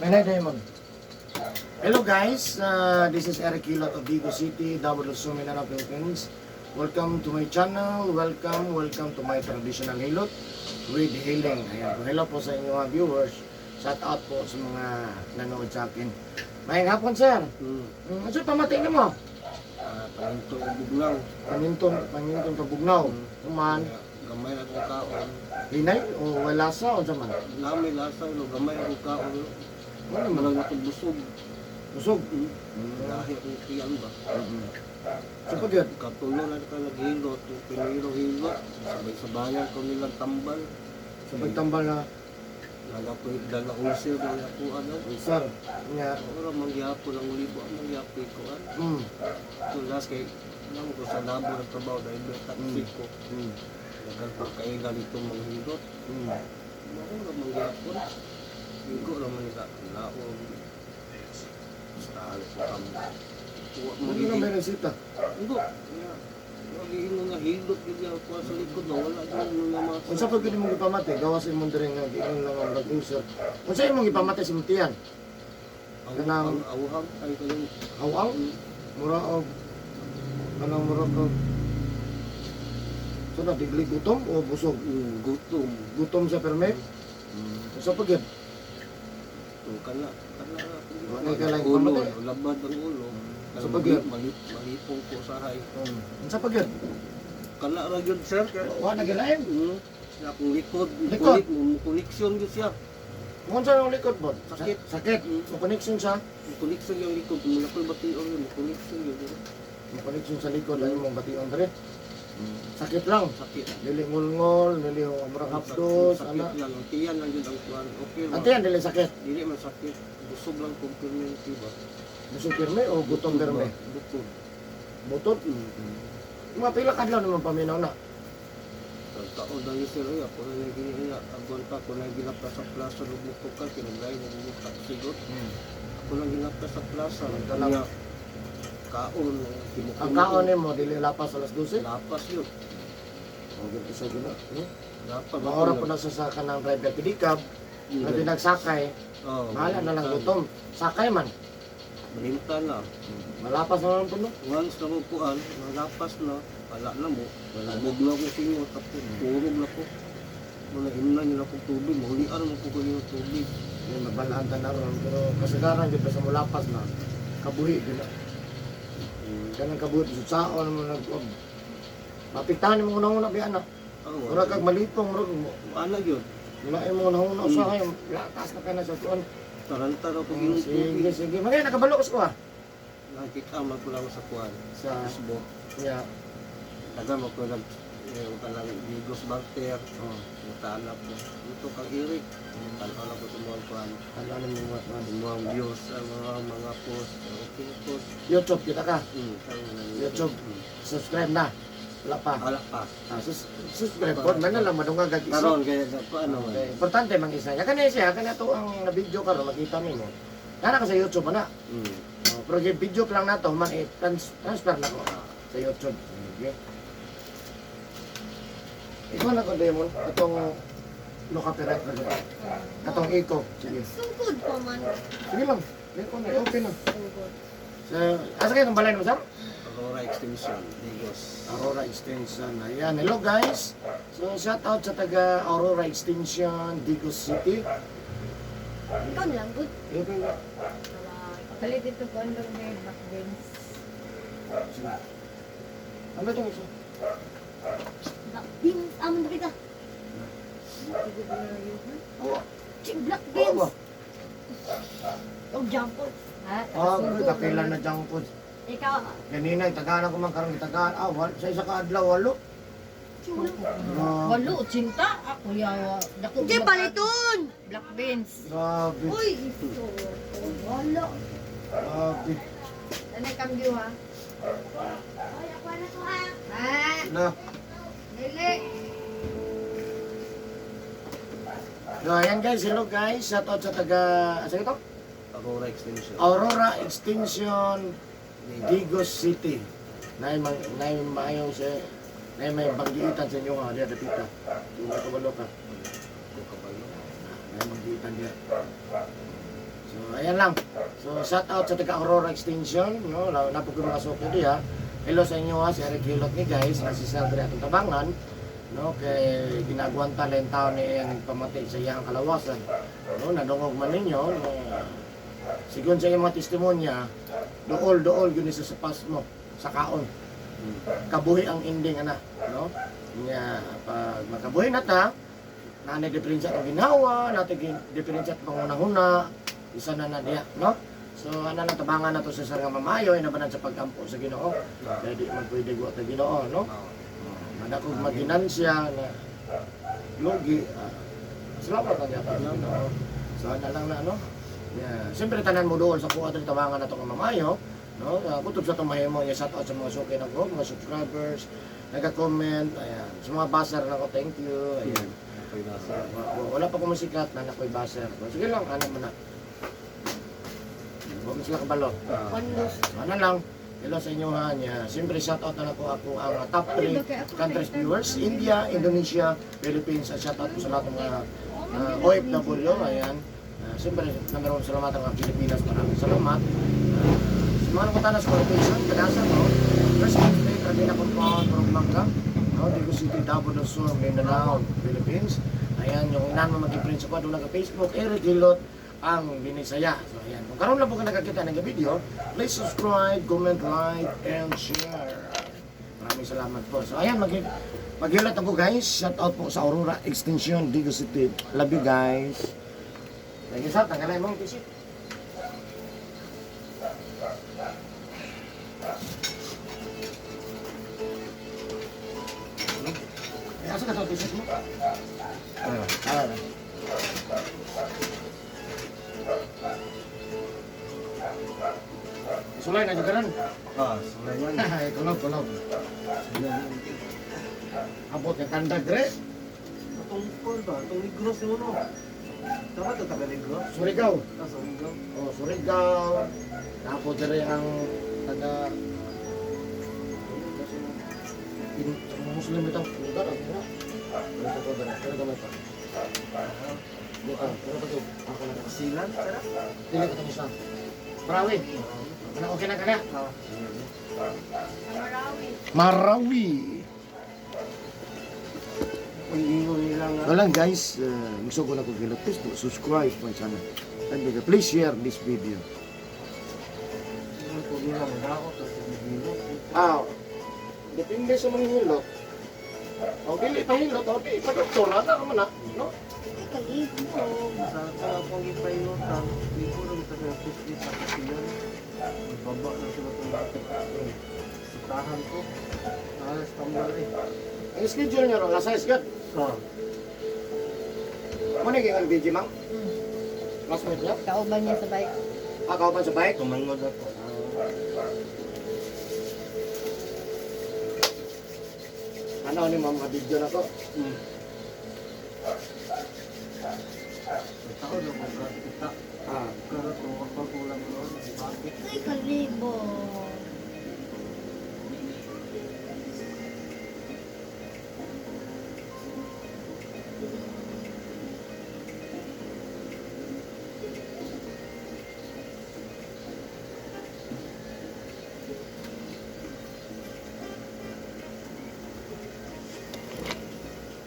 Manay Diamond. Hello guys, this is Eric Hilot of Vigo City, Davao del Sur, Mindanao, Philippines. Welcome to my channel, welcome to my traditional hilot with healing. Ayan po, hello po sa inyo mga viewers. Shout out po sa mga nanood sa akin. Mayang hapon sir. Ano sir, pamating na mo? Panginto ang bugnaw. Pangintong kabugnaw. Kuman, Gamay na kong kaon. hinay o wala sa o zaman? Nami lasa, no, gamay na kong kaon. Ano naman? Malang akong busog. Busog. Dahil akong tiyan ba. So pagyan, Katulo na ka naghilot. Yung piniro-hilot. Sabay-sabayan ko nilang tambal. sa pagtambal na Nagapoy dala usir na ako ano. sir, nga, Ora mangyapo lang ulibo. Mangyapo ko ano. So last kay nang ko sa labo ng trabaho dahil may taksik ko. Nagal ko kailan itong manghilot. Maura mangyapon. Igo naman ka laon. Basta alis ko kamo. ano na may resita? Igo. Mag-iingo nga hilot yun yan ako sa likod na wala yun mga mga. Kung sa pagkili mong ipamati, gawas imong diri nga giingon lang ang nag-user. Kung sa imong ipamati si Mutian, Ang awhang ay kayong hawang, mura og kanang mura og so na digli gutom o busog? gutom. Gutom sa permit? Sa pagyan, Kung kana Wala ka lang ulo, pamatay. labad ang ulo. Sa pagyan? Malipong ko sa hay. sa pagyan, Kana ra gyud sir kay wala na gilain. Siya akong likod, Likod? koneksyon yun siya. Kung sa yung likod mo, Sakit. Sakit. Connection sa, Koneksyon yung likod, mula ko bation yun, koneksyon yun. connection sa likod, ay mong bation diri. Sakit lang. Sakit. Dili ngol-ngol, dili murang hapdos, Sakit ana. lang, ang tiyan lang yun ang kuwan. Okay Ante ba? yan, dili sakit. Dili man sakit, busog lang complementary ba? Busog pirme o gutom pirme? Bukod. Butot. Mga pila kadlaw naman paminaw na. Taon na yun sir, ay ako na yung ginila, agon pa, ako na yung ginapta sa plaza, lubukog ka, kinagay na bumukak sigot. Ako na ginapta sa plaza, kanya kaon, Ang kaon ni mo, dili lapas alas 12. lapas yun. O, ganito sa gina. Lapas. Mga oras po nagsasaka ng driver pedicab, na pinagsakay, mahala na lang gutom. Sakay man. Malimta na. Malapas na lang po no. Once na kukuan, malapas na, wala na mo. Bug na ko sinyo, tapos urog na ko. Muna imna nila kong tubig, mahulian mo ko yung tubig. Yung nagbalaan ka na ron, pero kasagaran dito sa mulapas na, kabuhi gina. Kanang kabuhi, susaon mo nag mapiktahan mo una-una biya na. Mura kag malipong, Ano yun? mula mo una-una sa kayo, lakas na ka na sa tuwan. Taranta na ko yung Sige, tubig. sige. Magaya, nakabalo ko sa Nakikita mo ko lang sa kuan. Sa, Facebook. yeah. Taga mo ko nag yung kanang Vigos Barter. Oh. Mutanap ko. Ito kang Eric. Tanong ko sa mga kuan. Ano mo Mga views, mga post. Okay post. YouTube, kita ka. YouTube. YouTube. Subscribe na. Wala pa. Ala pa. Subscribe po. Man na lang, madungag kag isa. Karon kaya paano man. Okay. Importante mang isa. Ya kanina siya, kanina to ang na-video ka ron, makita nimo. Kana ka sa YouTube na. Oh, pero yung video pa lang na to, man transfer na ko sa YouTube. Okay. Ikaw na ko, Demon. Itong no copyright na dito. Itong eco. Sige. Sugod pa man. Sige lang. Okay na. Sugod. Asa kayo ng balay mo, sir? Aurora Extension, Vigos. Aurora Extension. Ayan. Hello guys. So shout out sa taga Aurora Extension, Digos City. Ikaw lang, good. Okay. Palit ito ko ang may backbench. Sige. Ano itong isa? Backbench. Amon na kita. Sugod na yun. Oo. Chik black Oo beans. ba? O jump po. Ha? Ah, kapilan na junk food. Ikaw. Ganina, tagaan ako man karang itagaan. Sa isa ka adlaw, walo. Walo, cinta. Ako yawa. Dako Hindi, paliton! Black beans. Grabe. Uy, ito. Wala. Grabe. Nanay kambyo ha. Ay, ako na to ha. Ha? Na. Lili. So, ayan guys, hello guys. Shout out sa taga, asa ito? Aurora Extension. Aurora Extension, Digos City. Nay maayong sa nay may banggitan sa inyo nga diya dapita. Yung kabalo ka. Ito kabalo. Nay banggitan diya. So Ayan lang. So, shout out sa taga Aurora Extension, no? Napag yung mga suki diya. Hello sa inyo ha, si Eric Hilot ni guys, nasi Sandra atong tabangan, no? Kay ginagawan talent tao ni ang pamatay sa iyang kalawasan. No, nadungog man ninyo, no? Sigon sa iyong mga testimonya, dool yun isa sa pas mo, sa kaon. Kabuhi ang ending ana, no? Nya pag makabuhi na ta, na diferensya ang ginawa, natin diferensya at pangunahuna, isa na diya, no? So ano na tabangan na to sa sarang mamayo, inabanan sa pagkampo sa Ginoo. Kaya di man pwede go ta Ginoo, no? Madakog maginansya na logi. Salamat na niya pa, no? So ano lang na, no? Yeah. Siyempre tanan mo doon sa kuha ng tabangan na to ng mamayo, no? Kutob sa tumahimo, shout out sa mga suki na ko, mga subscribers, nagka-comment, ayan. Sa mga baser na ko, thank you. Ayan. Wala pa ko masikat na nakoy baser. Sige lang, ano mo na. Huwag mo sila kabalo. Ano lang, hello sa inyo ha niya. Siyempre shout out na po ako ang top 3 countries viewers. India, Indonesia, Philippines. Shout out po sa lahat ng OFW. Ayan. Siyempre, number 1 salamat ang Pilipinas. Maraming salamat. Sa mga nakatanas sa location, Kadasa mo. First Wednesday, Trabina Compound, Progmangka. Digo City, Davao del Sur, Mindanao, Philippines. Ayan, yung inan mo mag-print sa doon nag-Facebook, Eric Hilot, ang Binisaya. So ayan, kung karoon lang po ka nakakita ng video, please subscribe, comment, like, and share. Maraming salamat po. So ayan, mag-hilot ako guys. Shout out po sa Aurora Extension, Digo City. Love you guys. Thank you, sir. Tanggalay mo ang t-shirt. Asa ka sa t-shirt mo? Sulay na juga rin. Sulay man. Kulog. Abot yung kandag re. Atong kon ba? Atong Negros mo no. Tama to taga Negros. Surigao. Surigao. Oh, Surigao. Tapos dire ang taga Muslim ito. Lugar ang mga. Ito ko ba? Pero gamay pa. Bukan, pero pa ito. Ako na Silan, sarap. dili ko tapos na. Marawi. Ano okay na kana? Marawi. Ang ingon nila nga. Wala guys, gusto ko na kung hilot. Please do subscribe my channel. And please share this video. Ang kung nila nga ako to sa Negros. Depende sa mga hilot. O dili pa hilot, o di pa doktora na naman na. No? Sa akong ipayutan, di ko lang sa mga pisti sa kasiyan. Baba na sila itong sitahan ko. Alas tambal eh. Ang schedule niyo ron, nasa isgat. Muna yung video, ma'am? Classmate niya? Kauban niya sa bike. Kauban sa bike? Tumangod ako. Ano ni ma'am, mga video na to? Tao na ko ba? Kita. Pero kung ako kulang doon, bakit? Ay, kalibo.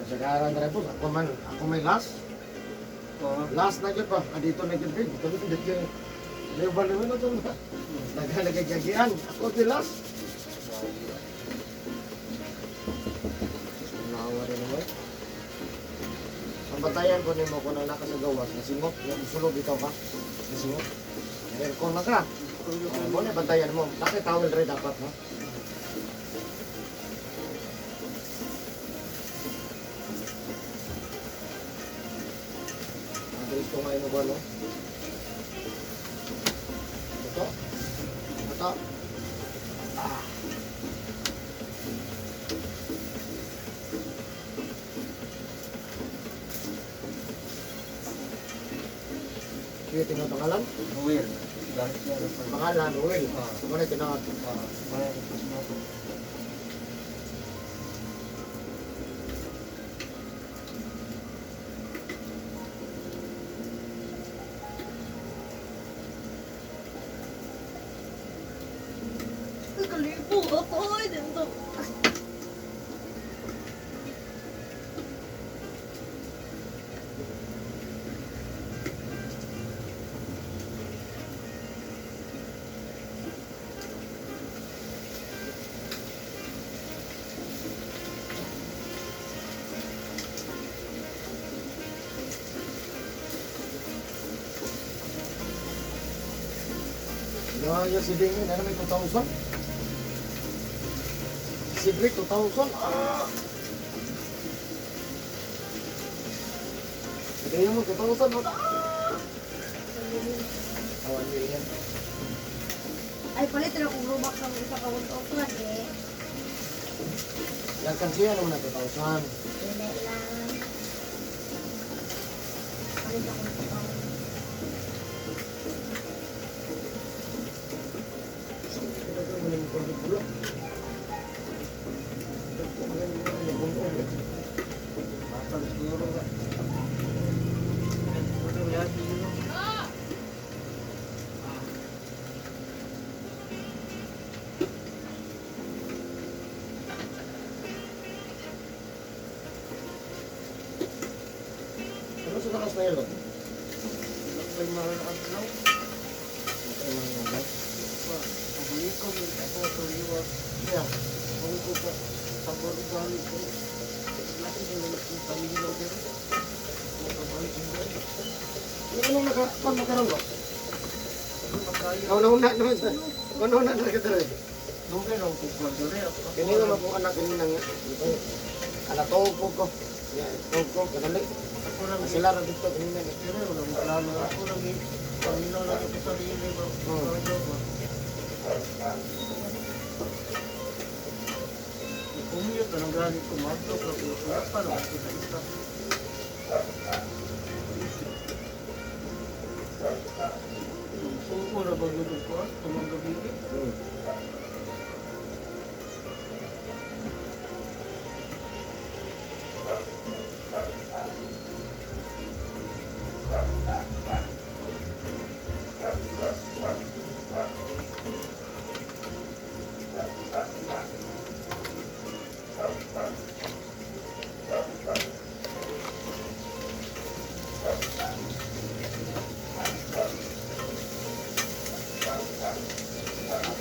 Kasagaran na rin po, ako may last. Last na dyan pa, dito na dyan rin. Dito na dyan. Level na ito na. Nagagagian. Ako di last. Nawa rin naman. Ang batayan ko ni mo kung nang nakasagawas, nasingot. Yung sulog ikaw ka. Nasingot. Aircon na ka. Mo na bantayan mo. Bakit towel rin dapat ha? Gusto nga mo ba, no? Ito. Sige, tingnan pangalan? Weird. Pangalan, Will. Muna tingnan. Kakalibo ako. Ay, dito. Gaya si Dingin, ano may 2,000? Si Drake, 2,000. Ah! Sige mo, 2,000. Ah! Awan niyo yan. Ay, palit na kung rumak ng isa ka 1,000 eh. Yan kansiya naman na 2,000. Hindi lang. Palit ako ng 1,000. Basta siguro ka. Ano yan? Ano sa takas na yun? May mga nakadlaw. Ay, mga nagay. Pabuli ko, may ako sa liwat. Yeah. Kung ko pa, sabor ugali ko. Laki ko lang yung pamilya ko dito. Kung kabalik ko ba? Yung anong magkaroon ba? Ano makaya? Kauna-una naman sa... Kauna-una na nagkataroon. Nung kayo lang kung pagdari. Kini naman po anak ini nang anak tawag ko. Ya, tawag ko kadali. Ako lang Sila ra dito kini na. Pero walang plano. Ako lang yung pamilya lang ako sa sarili ba? Ano ba? Kumiyot ka ng galing kumato ka kung wala pa lang ako sa isa. Suko na ba yung ko? Tumang gabi.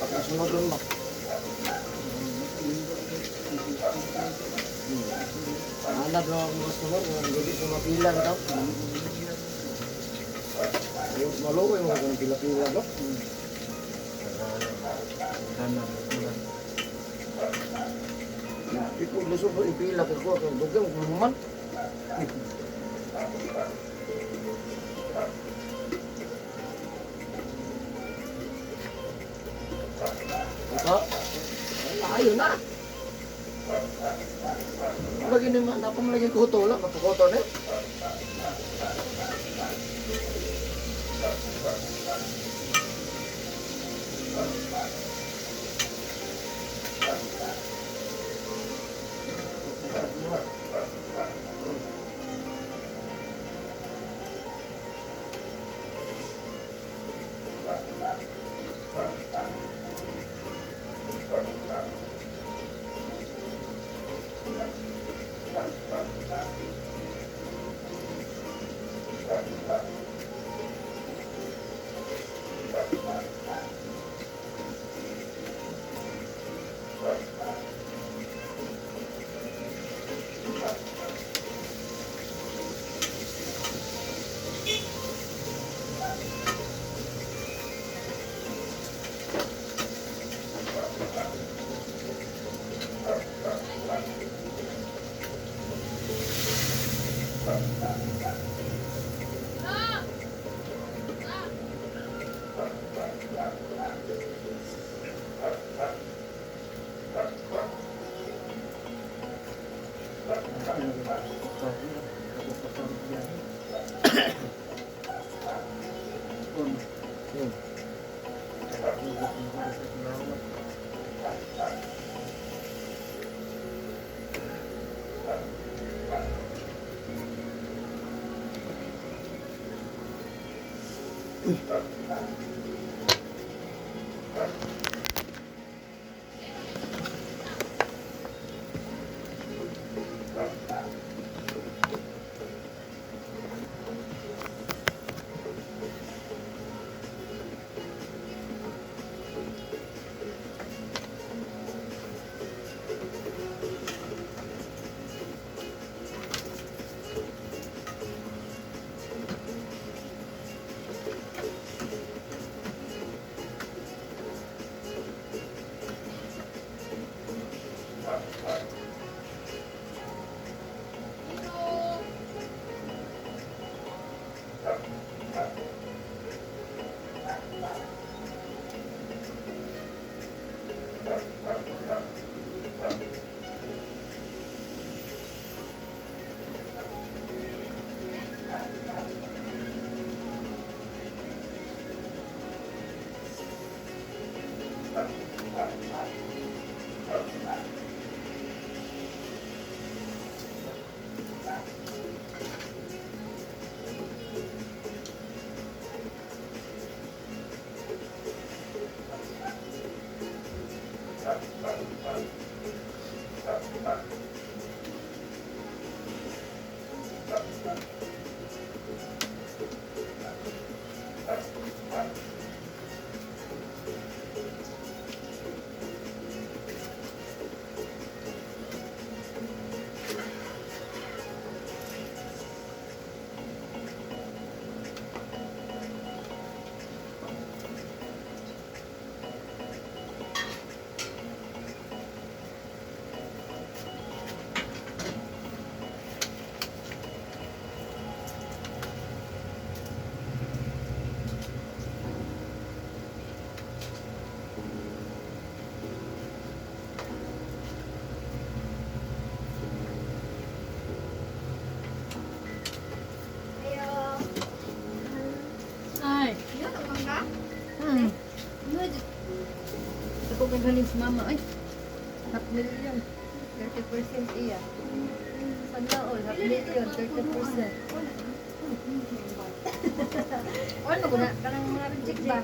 Tapos sunod ron ba? Ana daw ang mga sunod nga hindi ko mapilan daw. Yung maluoy mo kung pila-pila daw. Ito lusog ko ipila ko kung dugang man. Ito. Ayun na. Lagi naman, napamalagay ko ito lang, napakoto na. Ayo. Ay. Yun, ang mangga. Ano? Ako kagaling si mama. Ay. Half million. 30% iya. Panaol, half million, 30%. Ano ko na? Kanang mga reject ba?